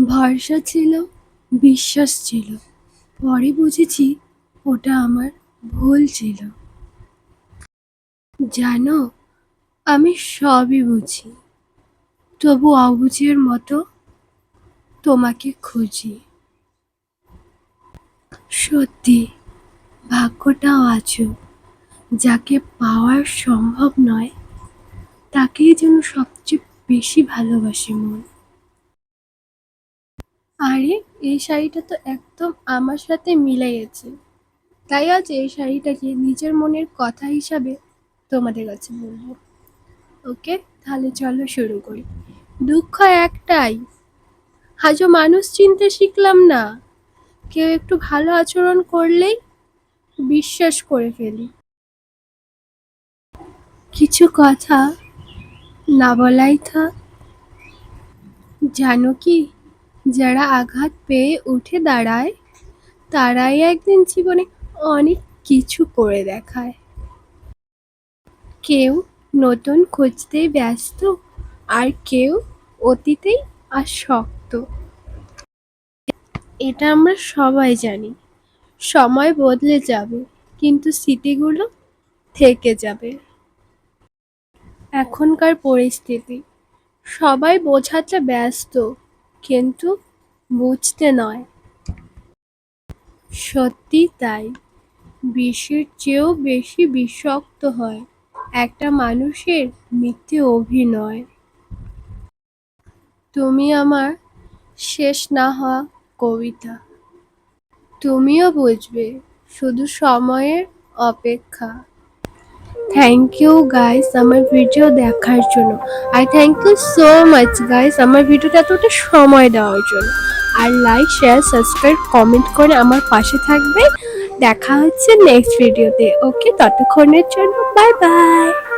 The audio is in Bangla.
ভরসা ছিল, বিশ্বাস ছিল। পরে বুঝেছি ওটা আমার ভুল ছিল। জানো, আমি সবই বুঝি, তবু অবুঝের মতো তোমাকে খুঁজি। সত্যি, ভাগ্যটাও আজব। যাকে পাওয়ার সম্ভব নয় তাকেই যেন সবচেয়ে বেশি ভালোবাসে মন। আরে, এই শাড়িটা তো একদম আমার সাথে মিলে গেছে। তাই আজ এই শাড়িটাকে নিজের মনের কথা হিসাবে তোমাদের কাছে বলবো। ওকে, তাহলে চলো শুরু করি। দুঃখ একটাই, আজও মানুষ চিনতে শিখলাম না। কেউ একটু ভালো আচরণ করলেই বিশ্বাস করে ফেলি। কিছু কথা না বলাই থাক। জানো কি, যারা আঘাত পেয়ে উঠে দাঁড়ায় তারাই একদিন জীবনে অনেক কিছু করে দেখায়। কেউ নতুন খুঁজতে ব্যস্ত, আর কেউ অতীতেই আসক্ত। এটা আমরা সবাই জানি। সময় বদলে যাবে, কিন্তু স্মৃতিগুলো থেকে যাবে। এখনকার পরিস্থিতি, সবাই বোঝাতে ব্যস্ত, কিন্তু বুঝতে নয়। সত্যি তাই, বিষের চেয়েও বেশি বিষাক্ত হয় একটা মানুষের মিথ্যে অভিনয়। তুমি আমার শেষ না হওয়া কবিতা। তুমিও বুঝবে, শুধু সময়ের অপেক্ষা। থ্যাংক ইউ গাইস আমার ভিডিও দেখার জন্য। আর thank you so much guys আমার ভিডিওটা এতটা সময় দেওয়ার জন্য। আর লাইক, শেয়ার, সাবস্ক্রাইব, কমেন্ট করে আমার পাশে থাকবে। দেখা হচ্ছে নেক্সট ভিডিওতে। ওকে, ততক্ষণের জন্য বাই বাই।